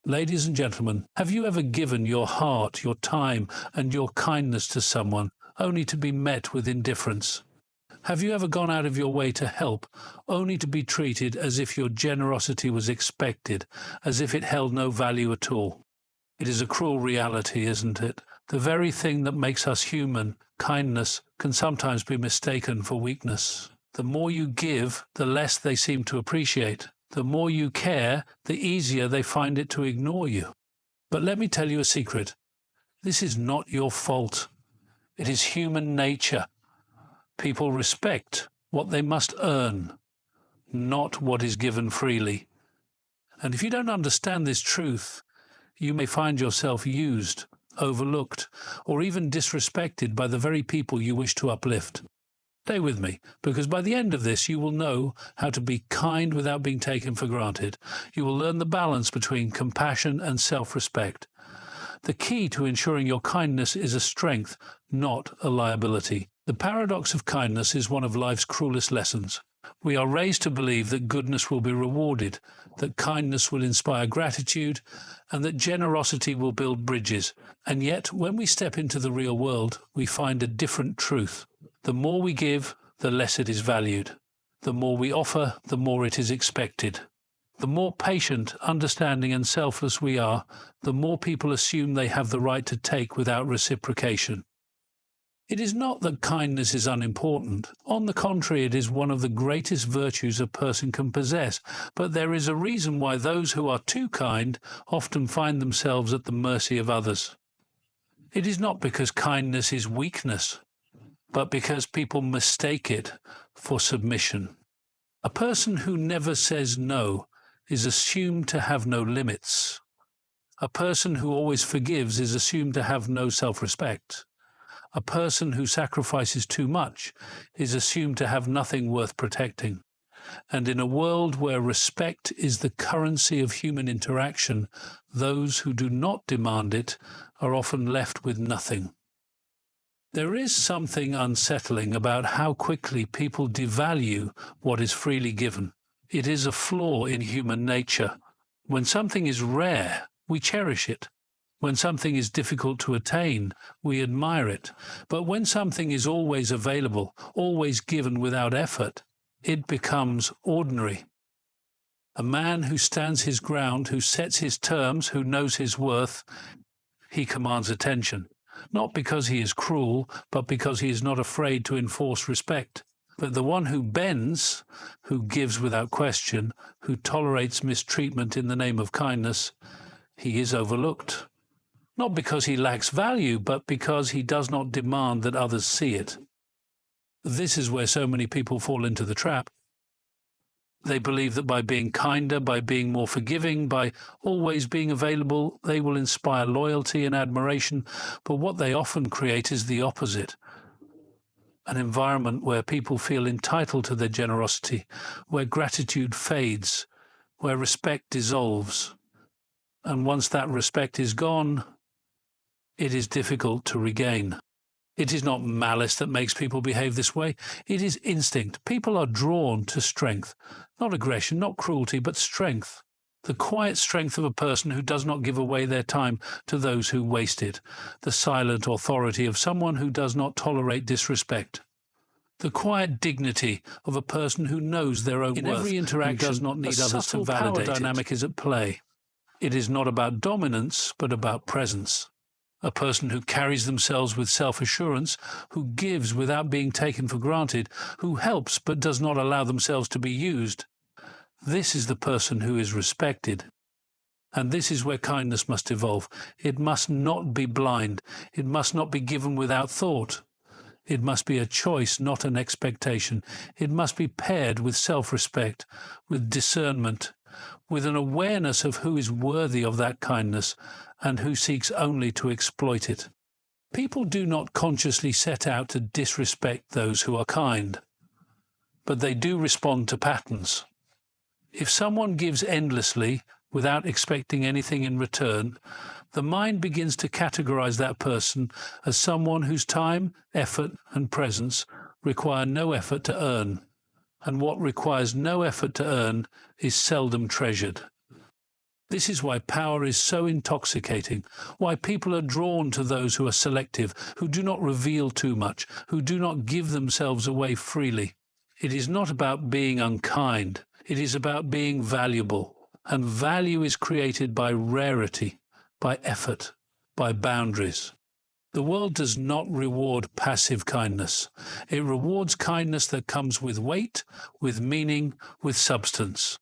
Ladies and gentlemen, have you ever given your heart, your time, and your kindness to someone only to be met with indifference? Have you ever gone out of your way to help, only to be treated as if your generosity was expected, as if it held no value at all? It is a cruel reality, isn't it? The very thing that makes us human, kindness, can sometimes be mistaken for weakness. The more you give, the less they seem to appreciate. The more you care, the easier they find it to ignore you. But let me tell you a secret. This is not your fault. It is human nature. People respect what they must earn, not what is given freely. And if you don't understand this truth, you may find yourself used, overlooked, or even disrespected by the very people you wish to uplift. Stay with me, because by the end of this you will know how to be kind without being taken for granted. You will learn the balance between compassion and self-respect. The key to ensuring your kindness is a strength, not a liability. The paradox of kindness is one of life's cruelest lessons. We are raised to believe that goodness will be rewarded, that kindness will inspire gratitude, and that generosity will build bridges. And yet, when we step into the real world, we find a different truth. The more we give, the less it is valued. The more we offer, the more it is expected. The more patient, understanding and selfless we are, the more people assume they have the right to take without reciprocation. It is not that kindness is unimportant. On the contrary, it is one of the greatest virtues a person can possess. But there is a reason why those who are too kind often find themselves at the mercy of others. It is not because kindness is weakness, but because people mistake it for submission. A person who never says no is assumed to have no limits. A person who always forgives is assumed to have no self-respect. A person who sacrifices too much is assumed to have nothing worth protecting. And in a world where respect is the currency of human interaction, those who do not demand it are often left with nothing. There is something unsettling about how quickly people devalue what is freely given. It is a flaw in human nature. When something is rare, we cherish it. When something is difficult to attain, we admire it. But when something is always available, always given without effort, it becomes ordinary. A man who stands his ground, who sets his terms, who knows his worth, he commands attention. Not because he is cruel, but because he is not afraid to enforce respect. But the one who bends, who gives without question, who tolerates mistreatment in the name of kindness, he is overlooked. Not because he lacks value, but because he does not demand that others see it. This is where so many people fall into the trap. They believe that by being kinder, by being more forgiving, by always being available, they will inspire loyalty and admiration. But what they often create is the opposite. An environment where people feel entitled to their generosity, where gratitude fades, where respect dissolves. And once that respect is gone, it is difficult to regain. It is not malice that makes people behave this way. It is instinct. People are drawn to strength. Not aggression, not cruelty, but strength. The quiet strength of a person who does not give away their time to those who waste it. The silent authority of someone who does not tolerate disrespect. The quiet dignity of a person who knows their own worth. In every interaction, does not need others to validate it. Power dynamic is at play. It is not about dominance, but about presence. A person who carries themselves with self-assurance, who gives without being taken for granted, who helps but does not allow themselves to be used. This is the person who is respected. And this is where kindness must evolve. It must not be blind. It must not be given without thought. It must be a choice, not an expectation. It must be paired with self-respect, with discernment, with an awareness of who is worthy of that kindness and who seeks only to exploit it. People do not consciously set out to disrespect those who are kind, but they do respond to patterns. If someone gives endlessly without expecting anything in return, the mind begins to categorize that person as someone whose time, effort, and presence require no effort to earn. And what requires no effort to earn is seldom treasured. This is why power is so intoxicating, why people are drawn to those who are selective, who do not reveal too much, who do not give themselves away freely. It is not about being unkind, it is about being valuable, and value is created by rarity, by effort, by boundaries. The world does not reward passive kindness. It rewards kindness that comes with weight, with meaning, with substance.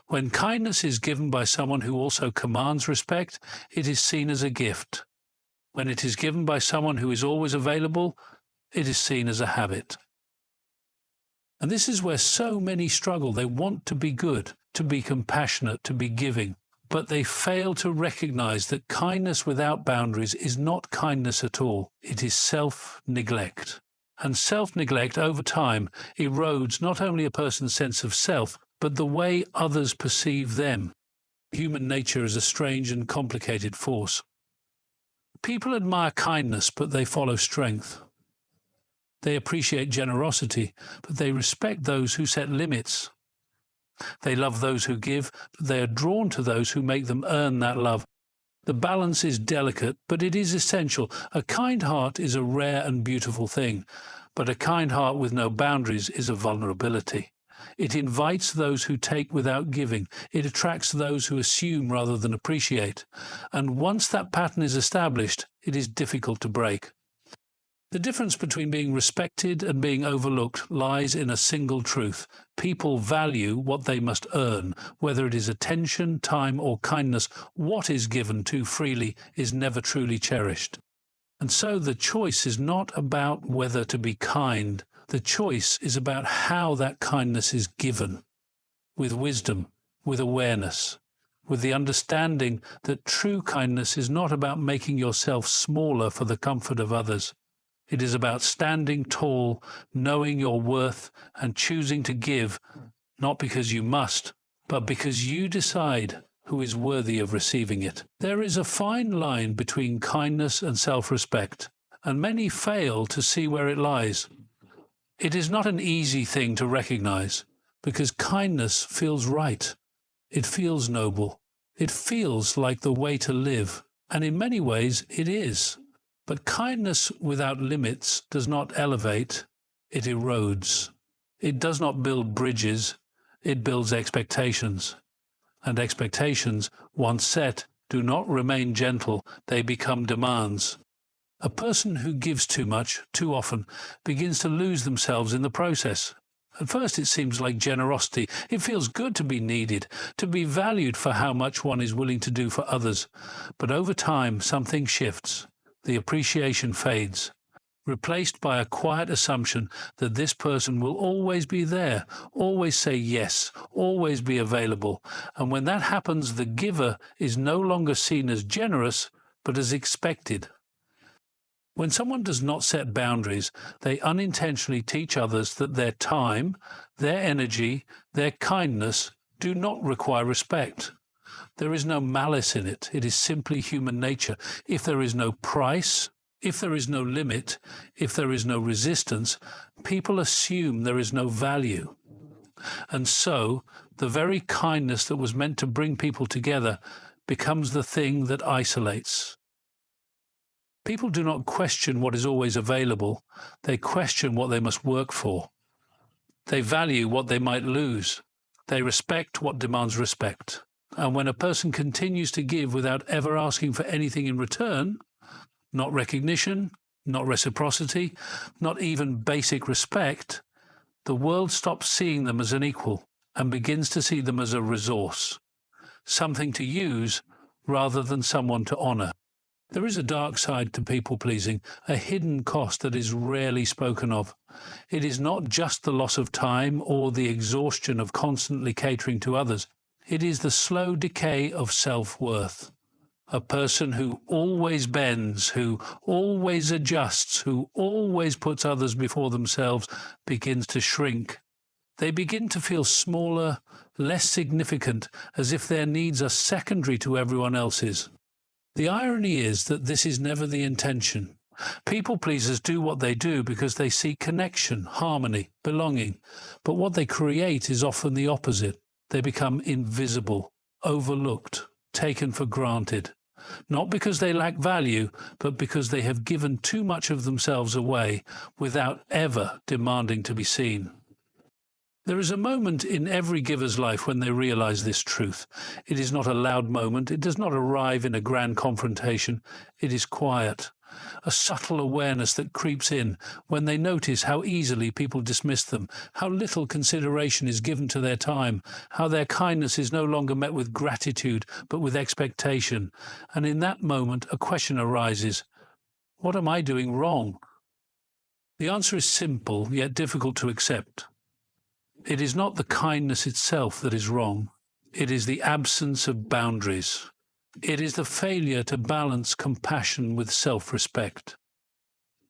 When kindness is given by someone who also commands respect, it is seen as a gift. When it is given by someone who is always available, it is seen as a habit. And this is where so many struggle. They want to be good, to be compassionate, to be giving, but they fail to recognize that kindness without boundaries is not kindness at all. It is self-neglect. And self-neglect over time erodes not only a person's sense of self, but the way others perceive them. Human nature is a strange and complicated force. People admire kindness, but they follow strength. They appreciate generosity, but they respect those who set limits. They love those who give, but they are drawn to those who make them earn that love. The balance is delicate, but it is essential. A kind heart is a rare and beautiful thing, but a kind heart with no boundaries is a vulnerability. It invites those who take without giving. It attracts those who assume rather than appreciate. And once that pattern is established, it is difficult to break. The difference between being respected and being overlooked lies in a single truth. People value what they must earn, whether it is attention, time, or kindness. What is given too freely is never truly cherished. And so the choice is not about whether to be kind. The choice is about how that kindness is given, with wisdom, with awareness, with the understanding that true kindness is not about making yourself smaller for the comfort of others. It is about standing tall, knowing your worth, and choosing to give, not because you must, but because you decide who is worthy of receiving it. There is a fine line between kindness and self-respect, and many fail to see where it lies. It is not an easy thing to recognize, because kindness feels right. It feels noble. It feels like the way to live, and in many ways it is. But kindness without limits does not elevate, it erodes. It does not build bridges, it builds expectations. And expectations, once set, do not remain gentle, they become demands. A person who gives too much, too often, begins to lose themselves in the process. At first it seems like generosity. It feels good to be needed, to be valued for how much one is willing to do for others. But over time something shifts. The appreciation fades, replaced by a quiet assumption that this person will always be there, always say yes, always be available. And when that happens, the giver is no longer seen as generous, but as expected. When someone does not set boundaries, they unintentionally teach others that their time, their energy, their kindness do not require respect. There is no malice in it. It is simply human nature. If there is no price, if there is no limit, if there is no resistance, people assume there is no value. And so, the very kindness that was meant to bring people together becomes the thing that isolates. People do not question what is always available. They question what they must work for. They value what they might lose. They respect what demands respect. And when a person continues to give without ever asking for anything in return, not recognition, not reciprocity, not even basic respect, the world stops seeing them as an equal and begins to see them as a resource, something to use rather than someone to honor. There is a dark side to people-pleasing, a hidden cost that is rarely spoken of. It is not just the loss of time or the exhaustion of constantly catering to others. It is the slow decay of self-worth. A person who always bends, who always adjusts, who always puts others before themselves begins to shrink. They begin to feel smaller, less significant, as if their needs are secondary to everyone else's. The irony is that this is never the intention. People-pleasers do what they do because they seek connection, harmony, belonging. But what they create is often the opposite. They become invisible, overlooked, taken for granted. Not because they lack value, but because they have given too much of themselves away without ever demanding to be seen. There is a moment in every giver's life when they realize this truth. It is not a loud moment. It does not arrive in a grand confrontation. It is quiet, a subtle awareness that creeps in when they notice how easily people dismiss them, how little consideration is given to their time, how their kindness is no longer met with gratitude but with expectation. And in that moment, a question arises: what am I doing wrong? The answer is simple, yet difficult to accept. It is not the kindness itself that is wrong. It is the absence of boundaries. It is the failure to balance compassion with self-respect.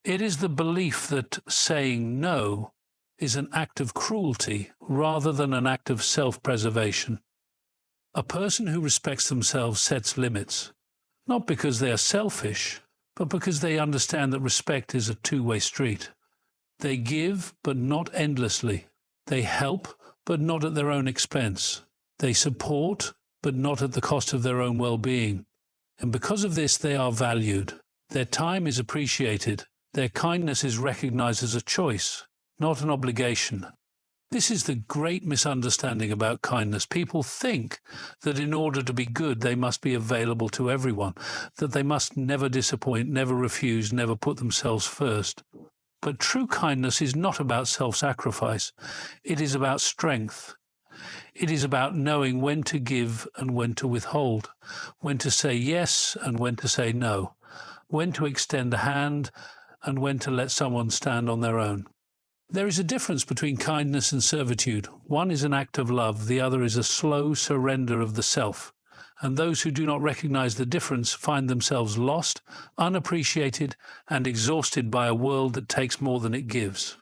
It is the belief that saying no is an act of cruelty rather than an act of self-preservation. A person who respects themselves sets limits, not because they are selfish, but because they understand that respect is a two-way street. They give, but not endlessly. They help, but not at their own expense. They support, but not at the cost of their own well-being. And because of this, they are valued. Their time is appreciated. Their kindness is recognized as a choice, not an obligation. This is the great misunderstanding about kindness. People think that in order to be good, they must be available to everyone, that they must never disappoint, never refuse, never put themselves first. But true kindness is not about self-sacrifice. It is about strength. It is about knowing when to give and when to withhold, when to say yes and when to say no, when to extend a hand and when to let someone stand on their own. There is a difference between kindness and servitude. One is an act of love, the other is a slow surrender of the self. And those who do not recognize the difference find themselves lost, unappreciated, and exhausted by a world that takes more than it gives.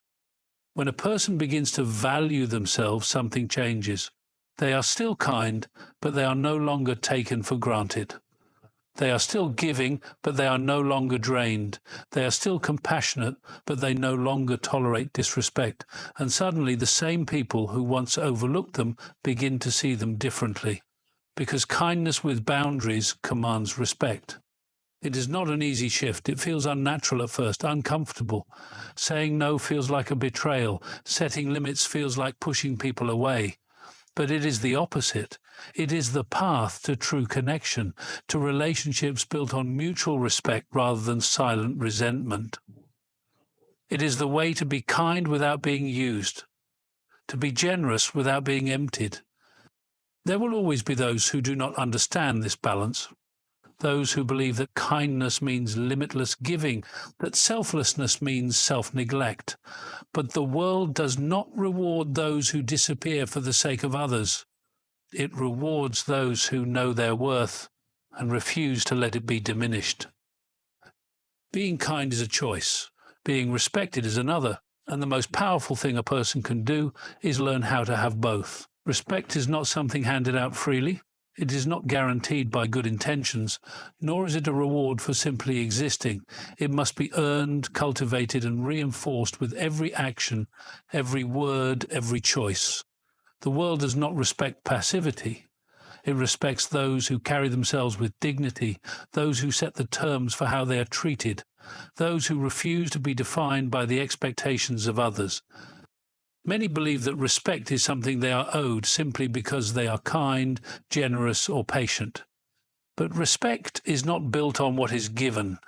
When a person begins to value themselves, something changes. They are still kind, but they are no longer taken for granted. They are still giving, but they are no longer drained. They are still compassionate, but they no longer tolerate disrespect. And suddenly the same people who once overlooked them begin to see them differently. Because kindness with boundaries commands respect. It is not an easy shift. It feels unnatural at first, uncomfortable. Saying no feels like a betrayal. Setting limits feels like pushing people away. But it is the opposite. It is the path to true connection, to relationships built on mutual respect rather than silent resentment. It is the way to be kind without being used, to be generous without being emptied. There will always be those who do not understand this balance, those who believe that kindness means limitless giving, that selflessness means self-neglect. But the world does not reward those who disappear for the sake of others. It rewards those who know their worth and refuse to let it be diminished. Being kind is a choice. Being respected is another. And the most powerful thing a person can do is learn how to have both. Respect is not something handed out freely. It is not guaranteed by good intentions, nor is it a reward for simply existing. It must be earned, cultivated, and reinforced with every action, every word, every choice. The world does not respect passivity. It respects those who carry themselves with dignity, those who set the terms for how they are treated, those who refuse to be defined by the expectations of others. Many believe that respect is something they are owed simply because they are kind, generous, or patient. But respect is not built on what is given.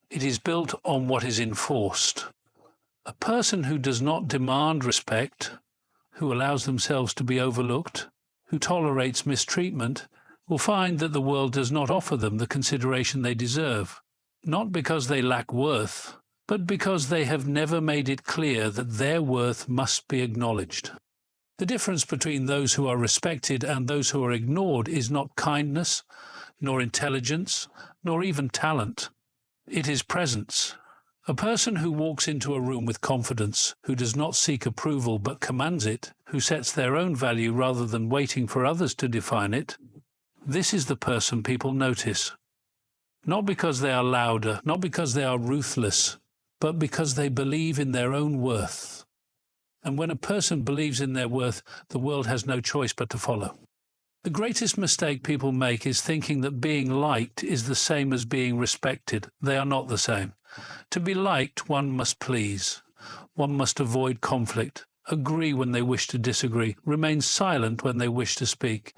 It is built on what is enforced. A person who does not demand respect, who allows themselves to be overlooked, who tolerates mistreatment, will find that the world does not offer them the consideration they deserve, not because they lack worth, but because they have never made it clear that their worth must be acknowledged. The difference between those who are respected and those who are ignored is not kindness, nor intelligence, nor even talent. It is presence. A person who walks into a room with confidence, who does not seek approval but commands it, who sets their own value rather than waiting for others to define it, this is the person people notice. Not because they are louder, not because they are ruthless, but because they believe in their own worth. And when a person believes in their worth, the world has no choice but to follow. The greatest mistake people make is thinking that being liked is the same as being respected. They are not the same. To be liked, one must please. One must avoid conflict, agree when they wish to disagree, remain silent when they wish to speak.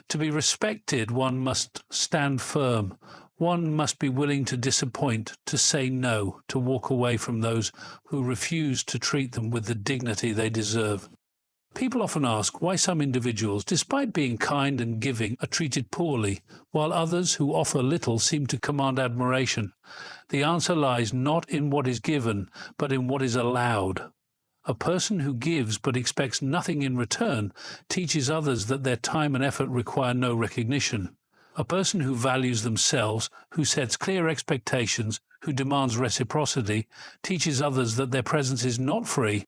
To be respected, one must stand firm. One must be willing to disappoint, to say no, to walk away from those who refuse to treat them with the dignity they deserve. People often ask why some individuals, despite being kind and giving, are treated poorly, while others who offer little seem to command admiration. The answer lies not in what is given, but in what is allowed. A person who gives but expects nothing in return teaches others that their time and effort require no recognition. A person who values themselves, who sets clear expectations, who demands reciprocity, teaches others that their presence is not free.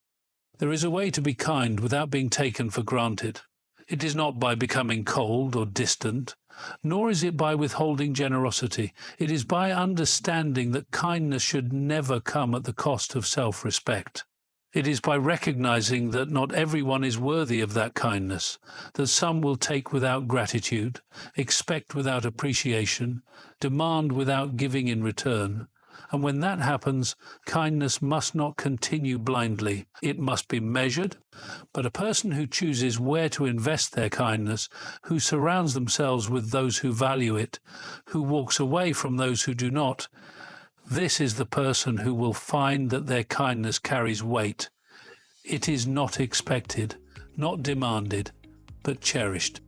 There is a way to be kind without being taken for granted. It is not by becoming cold or distant, nor is it by withholding generosity. It is by understanding that kindness should never come at the cost of self-respect. It is by recognizing that not everyone is worthy of that kindness, that some will take without gratitude, expect without appreciation, demand without giving in return. And when that happens, kindness must not continue blindly. It must be measured. But a person who chooses where to invest their kindness, who surrounds themselves with those who value it, who walks away from those who do not, this is the person who will find that their kindness carries weight. It is not expected, not demanded, but cherished.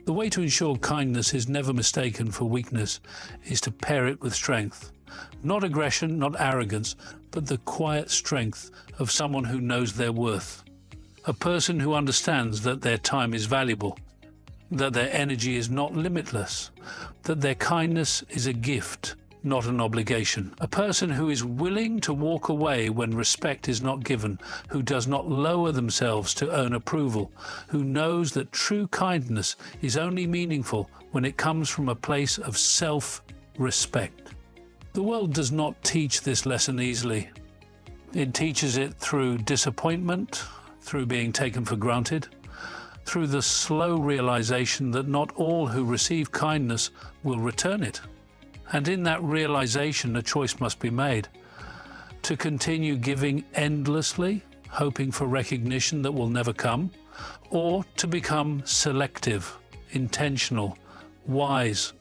The way to ensure kindness is never mistaken for weakness is to pair it with strength. Not aggression, not arrogance, but the quiet strength of someone who knows their worth. A person who understands that their time is valuable, that their energy is not limitless, that their kindness is a gift, not an obligation. A person who is willing to walk away when respect is not given, who does not lower themselves to earn approval, who knows that true kindness is only meaningful when it comes from a place of self-respect. The world does not teach this lesson easily. It teaches it through disappointment, through being taken for granted, through the slow realization that not all who receive kindness will return it. And in that realization, a choice must be made. To continue giving endlessly, hoping for recognition that will never come, or to become selective, intentional, wise.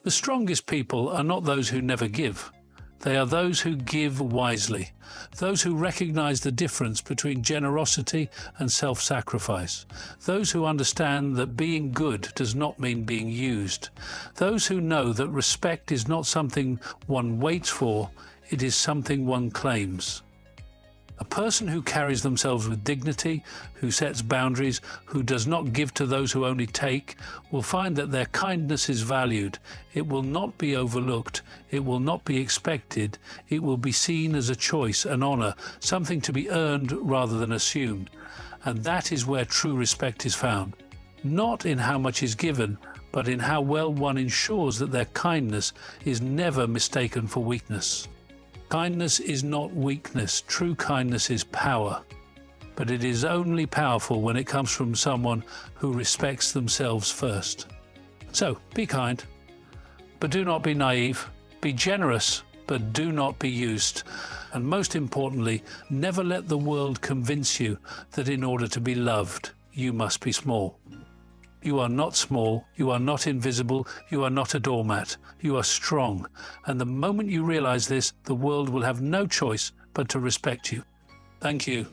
The strongest people are not those who never give. They are those who give wisely, those who recognize the difference between generosity and self-sacrifice, those who understand that being good does not mean being used, those who know that respect is not something one waits for, it is something one claims. A person who carries themselves with dignity, who sets boundaries, who does not give to those who only take, will find that their kindness is valued. It will not be overlooked. It will not be expected. It will be seen as a choice, an honor, something to be earned rather than assumed. And that is where true respect is found. Not in how much is given, but in how well one ensures that their kindness is never mistaken for weakness. Kindness is not weakness. True kindness is power. But it is only powerful when it comes from someone who respects themselves first. So, be kind, but do not be naive. Be generous, but do not be used. And most importantly, never let the world convince you that in order to be loved, you must be small. You are not small, you are not invisible, you are not a doormat, you are strong. And the moment you realize this, the world will have no choice but to respect you. Thank you.